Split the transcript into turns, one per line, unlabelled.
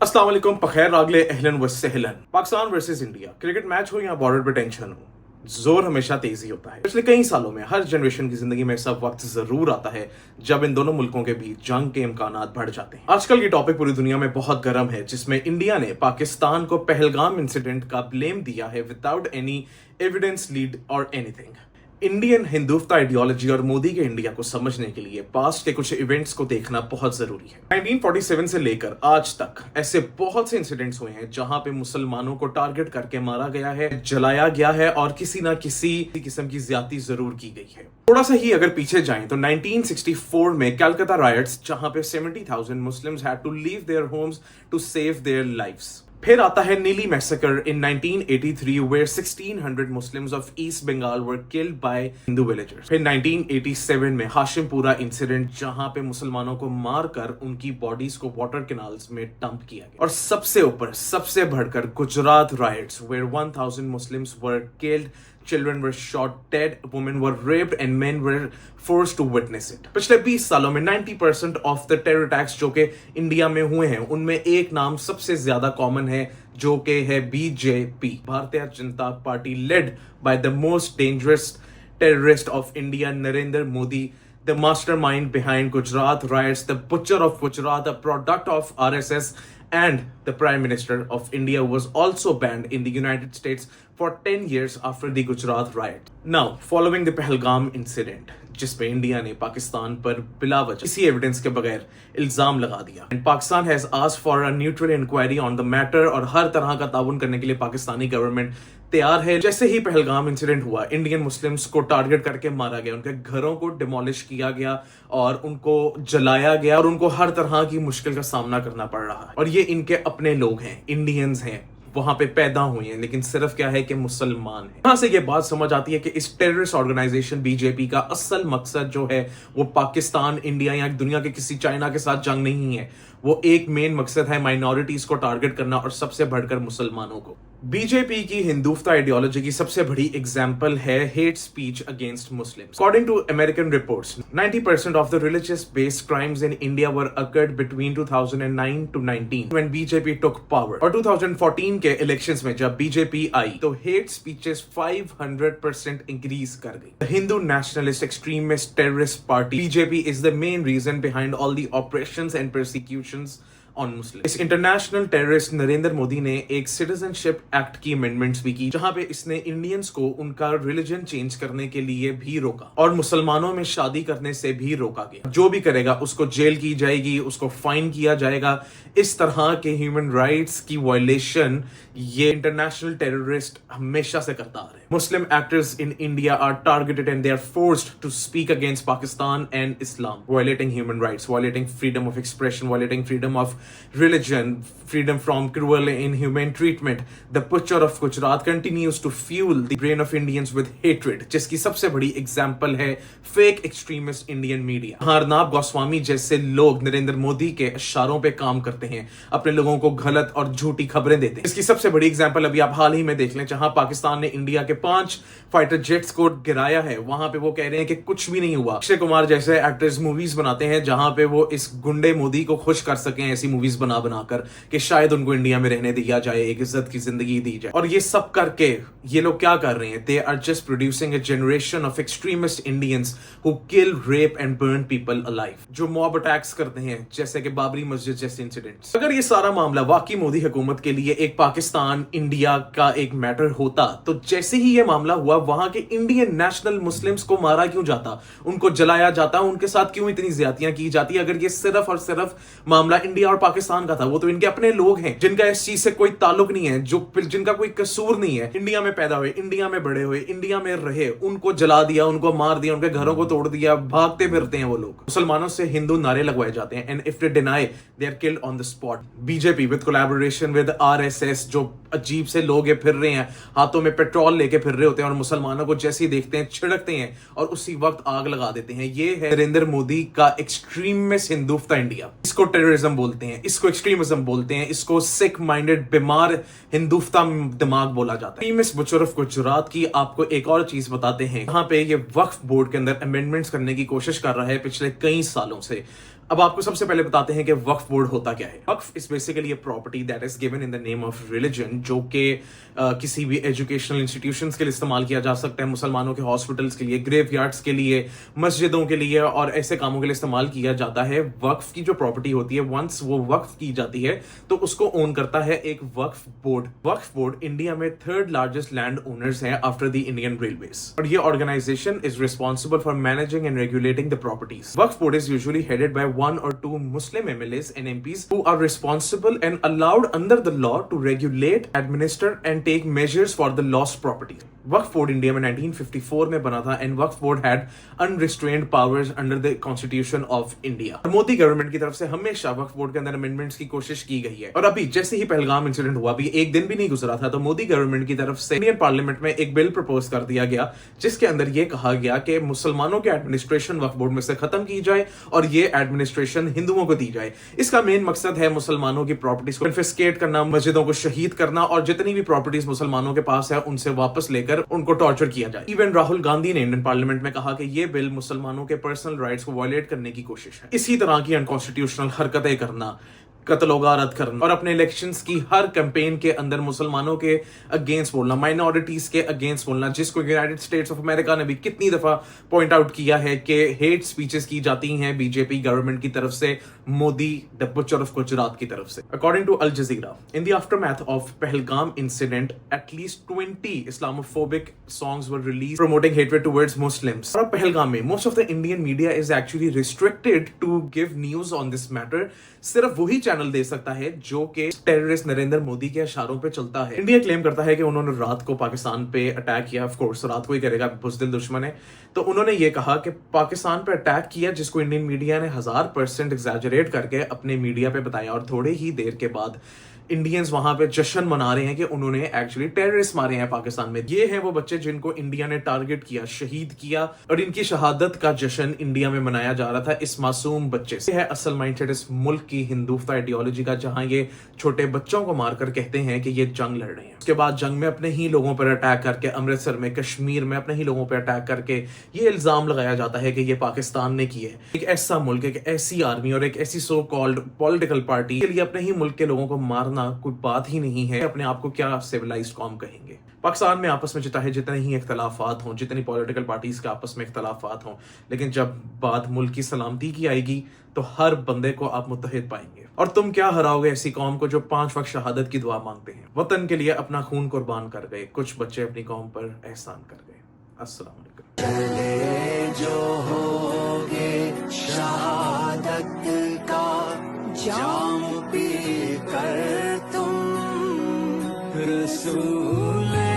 अस्सलाम वालेकुम पखैर रागले अहलन व सहलन। Pakistan versus India cricket match हो या बॉर्डर पे टेंशन हो, जोर हमेशा तेजी होता है। पिछले कई सालों में हर जनरेशन की जिंदगी में ऐसा वक्त जरूर आता है जब इन दोनों मुल्कों के बीच जंग के इम्कानात बढ़ जाते हैं। आजकल ये टॉपिक पूरी दुनिया में बहुत गर्म है, जिसमें इंडिया ने पाकिस्तान को पहलगाम इंसिडेंट का ब्लेम दिया है विदाउट एनी एविडेंस लीड और एनीथिंग। इंडियन हिंदुत्व आइडियोलॉजी और मोदी के इंडिया को समझने के लिए पास्ट के कुछ इवेंट्स को देखना बहुत जरूरी है। 1947 से लेकर आज तक ऐसे बहुत से इंसिडेंट्स हुए हैं जहां पे मुसलमानों को टारगेट करके मारा गया है, जलाया गया है और किसी ना किसी किस्म की ज्यादती जरूर की गई है। थोड़ा सा ही अगर पीछे जाएं तो 1964 में कलकत्ता रायट्स, जहां पे 70,000 Muslims had to leave their homes to save their lives. फिर आता है Nellie massacre in 1983 where 1600 Muslims of East Bengal were killed by Hindu villagers। फिर 1987 में हाशिमपुरा इंसिडेंट, जहां पे मुसलमानों को मारकर उनकी बॉडीज को वाटर कैनाल्स में डंप किया गया। और सबसे ऊपर सबसे बढ़कर Gujarat rights where 1000 Muslims were killed, children were shot dead, women were raped and men were forced to witness it। पिछले 20 सालों में 90% ऑफ द टेरर अटैक्स जो कि इंडिया में हुए हैं, उनमें एक नाम सबसे ज्यादा कॉमन है, जो कि है BJP, Bharatiya Janata party, led by the most dangerous terrorist of India, Narendra Modi, the mastermind behind Gujarat riots, the butcher of Gujarat, a product of RSS, and the Prime Minister of India was also banned in the United States for 10 years after the Gujarat riot. Now, following the Pahalgam incident, जिसमें India ने पाकिस्तान पर बिला वजह किसी evidence के बगैर इल्जाम लगा दिया, and Pakistan has asked for a neutral inquiry on the matter, और हर तरह का ताउन करने के लिए पाकिस्तानी गवर्नमेंट तैयार है। जैसे ही पहलगाम इंसिडेंट हुआ, इंडियन मुस्लिम्स को टारगेट करके मारा गया, उनके घरों को डिमोलिश किया गया और उनको जलाया गया और उनको हर तरह की मुश्किल का सामना करना पड़ रहा है। और ये इनके अपने लोग हैं, इंडियंस हैं, वहां पे पैदा हुए हैं, लेकिन सिर्फ क्या है कि मुसलमान है। यहां से ये बात समझ आती है कि इस टेररिस्ट ऑर्गेनाइजेशन बीजेपी का असल मकसद जो है वो पाकिस्तान, इंडिया या दुनिया के किसी चाइना के साथ जंग नहीं है। वो एक मेन मकसद है माइनॉरिटीज को टारगेट करना, और सबसे बढ़कर मुसलमानों को। बीजेपी की हिंदुत्व आइडियोलॉजी की सबसे बड़ी एग्जाम्पल है hate speech against Muslims. According to American reports, 90% of the religious based crimes in India were occurred between 2009 to 19 when BJP took power. और 2014 के इलेक्शंस में जब बीजेपी आई तो हेट स्पीचेस 500% इंक्रीज कर गई। The Hindu nationalist extremist terrorist party BJP is the main reason behind all the operations and persecutions on Muslim. इस international terrorist Narendra Modi ने एक सिटीजनशिप एक्ट की अमेंडमेंट्स भी की, जहां पे इसने इंडियंस को उनका रिलीजन चेंज करने के लिए भी रोका और मुसलमानों में शादी करने से भी रोका गया। जो भी करेगा उसको जेल की जाएगी, उसको फाइन किया जाएगा। इस तरह के ह्यूमन राइट्स की वायलेशन ये इंटरनेशनल टेररिस्ट हमेशा से करता आ रहे हैं। Muslim actors in India are targeted and they are forced to speak against Pakistan and Islam, violating human rights, violating freedom of expression, violating freedom of religion, freedom from cruel and inhumane treatment. The butcher of Gujarat continues to fuel the brain of Indians with hatred, जिसकी सबसे बड़ी example है fake extremist Indian media. Arnab Goswami जैसे लोग नरेंद्र मोदी के इशारों पे काम करते हैं, अपने लोगों को गलत और झूठी खबरें देते हैं। इसकी सबसे बड़ी एग्जाम्पल अभी आप हाल ही में देख लें, जहां पाकिस्तान ने इंडिया के 5 फाइटर जेट्स को गिराया है। वहां पे वो कह रहे हैं कि कुछ भी नहीं हुआ। अक्षय कुमार जैसे एक्टर्स मूवीज बनाते हैं जहां पे वो इस गुंडे मोदी को खुश कर सकें, ऐसी मूवीज बना बनाकर कि शायद उनको इंडिया में रहने दिया जाए, एक इज्जत की जिंदगी दी जाए। और ये सब करके ये लोग क्या कर रहे हैं? They are just producing a generation of extremist Indians who kill, rape and burn people alive, जो मॉब अटैक्स करते हैं, जैसे कि बाबरी मस्जिद जैसे इंसिडेंट्स। अगर ये सारा मामला वाकई मोदी हुकूमत के लिए एक पाकिस्तान इंडिया का एक मैटर होता, तो जैसे ही ये मामला हुआ वहां के इंडियन नेशनल मुस्लिम्स को मारा क्यों जाता, उनको जलाया जाता, उनके साथ क्यों इतनी ज्यादतियां की जाती? अगर ये सिर्फ और सिर्फ मामला इंडिया और पाकिस्तान का था, वो तो इनके अपने लोग हैं जिनका इस चीज से कोई ताल्लुक नहीं है, जिनका कोई कसूर नहीं है, इंडिया में पैदा हुए, इंडिया में बड़े हुए, इंडिया में रहे, उनको जला दिया, उनको मार दिया, उनके घरों को तोड़ दिया, भागते फिरते हैं वो लोग। मुसलमानों से हिंदू नारे लगवाए जाते हैं, and if they deny they are killed on the spot. BJP with collaboration with RSS, जो अजीब से लोग ये फिर रहे हैं, हाथों में पेट्रोल लेके फिर रहे होते हैं और मुसलमानों को जैसे ही देखते हैं छिड़कते हैं और उसी वक्त आग लगा देते हैं। ये है नरेंद्र मोदी का एक्सट्रीमिस्ट हिंदुत्व इंडिया। इसको टेररिज्म बोलते हैं, इसको एक्सट्रीमिज्म बोलते हैं, इसको सिक माइंडेड बीमार हिंदुत्व दिमाग बोला जाता है। मिस बुचर ऑफ गुजरात की आपको एक और चीज बताते हैं, यहाँ पे ये वक्फ बोर्ड के अंदर अमेंडमेंट्स करने की कोशिश कर रहा है पिछले कई सालों से। अब आपको सबसे पहले बताते हैं कि वक्फ बोर्ड होता क्या है। Waqf is basically a property that is given in the name of religion, जो कि किसी भी एजुकेशनल इंस्टीट्यूशंस के लिए इस्तेमाल किया जा सकता है, मुसलमानों के हॉस्पिटल्स के लिए, ग्रेवयार्ड्स के लिए, मस्जिदों के लिए और ऐसे कामों के लिए इस्तेमाल किया जाता है। वक्फ की जो प्रॉपर्टी होती है, वंस वो वक्फ की जाती है तो उसको ओन करता है एक Waqf board. Waqf board India में थर्ड लार्जेस्ट लैंड ओनर्स है आफ्टर द इंडियन रेलवेज, और ये organization is responsible for managing and regulating the properties. Waqf board is usually headed by 1 or 2 Muslim MLAs and MPs who are responsible and allowed under the law to regulate, administer and take measures for the lost property. Waqf board India में 1954 में बना था and Waqf board had unrestrained powers under the constitution of India. Modi government की तरफ से हमेशा वक्फ board के अंदर अमेंडमेंट्स की कोशिश की गई है, और अभी जैसे ही पहलगाम इंसिडेंट हुआ, अभी एक दिन भी नहीं गुजरा था, तो मोदी गवर्नमेंट की तरफ से इंडियन पार्लियामेंट में एक बिल प्रपोज कर दिया गया जिसके अंदर यह कहा गया कि मुसलमानों के एडमिनिस्ट्रेशन वक्फ बोर्ड में से खत्म की जाए और ये एडमिनिस्ट्रेशन हिंदुओं को दी जाए। इसका मेन मकसद है मुसलमानों की प्रॉपर्टीज को कन्फिस्केट करना, मस्जिदों को शहीद करना और जितनी भी प्रॉपर्टीज मुसलमानों के पास है उनसे वापस लेकर उनको टॉर्चर किया जाए। इवन राहुल गांधी ने इंडियन पार्लियामेंट में कहा कि ये बिल मुसलमानों के पर्सनल राइट्स को वायलेट करने की कोशिश है। इसी तरह की अनकॉन्स्टिट्यूशनल हरकतें करना, कत्ल गारत करना और अपने इलेक्शंस की हर कैंपेन के अंदर मुसलमानों के अगेंस्ट बोलना, माइनॉरिटीज के अगेंस्ट बोलना, जिसको यूनाइटेड स्टेट्स ऑफ अमेरिका ने भी कितनी दफा पॉइंट आउट किया है कि हेट स्पीचेस की जाती हैं बीजेपी गवर्नमेंट की तरफ से, Modi the butcher of Gujarat की तरफ से। According to Al Jazeera, in the aftermath of Pahalgam incident at least 20 Islamophobic songs were release promoting hatred towards Muslims. और पहलगाम में most of the Indian media is actually restricted to give news on this matter. सिर्फ वही channel दे सकता है जो कि terrorist Narendra Modi के इशारों पे चलता है। इंडिया क्लेम करता है कि उन्होंने रात को पाकिस्तान पे अटैक किया, ऑफ कोर्स रात को ही करेगा, बुज़दिल दुश्मन है। तो उन्होंने ये कहा कि पाकिस्तान पे अटैक किया, जिसको इंडियन मीडिया ने 1000% एग्जैजरेट करके अपने मीडिया पे बताया, और थोड़े ही देर के बाद इंडियंस वहां पे जश्न मना रहे हैं कि उन्होंने एक्चुअली टेररिस्ट मारे हैं पाकिस्तान में। ये हैं वो बच्चे जिनको इंडिया ने टारगेट किया, शहीद किया, और इनकी शहादत का जश्न इंडिया में मनाया जा रहा था इस मासूम बच्चे से। है असल माइंडसेट इस मुल्क की हिंदुत्व आइडियोलॉजी का, जहां ये छोटे बच्चों को मारकर कहते हैं कि ये जंग लड़ रहे हैं। उसके बाद जंग में अपने ही लोगों पर अटैक करके, अमृतसर में, कश्मीर में अपने ही लोगों पर अटैक करके ये इल्जाम लगाया जाता है कि ये पाकिस्तान ने किए। एक ऐसा मुल्क, एक ऐसी आर्मी और एक ऐसी सो कॉल्ड पॉलिटिकल पार्टी के लिए अपने ही मुल्क के लोगों को मारना कोई बात ही नहीं है। अपने आप को क्या सिविलाइज्ड कौम कहेंगे? पाकिस्तान में आपस में चाहे जितने ही इख्तलाफात हों, जितनी पॉलिटिकल पार्टीज के आपस में इख्तलाफात हों, लेकिन जब बात मुल्क की सलामती की आएगी तो हर बंदे को आप मुत्तहिद पाएंगे। और तुम क्या हराओगे ऐसी कौम को जो 5 वक्त शहादत की दुआ मांगते हैं, वतन के लिए अपना खून कुर्बान कर गए, कुछ बच्चे अपनी कौम पर एहसान कर गए। अस्सलाम वालेकुम।
जो होगे शहादत का जाम पी कर तुम रसूल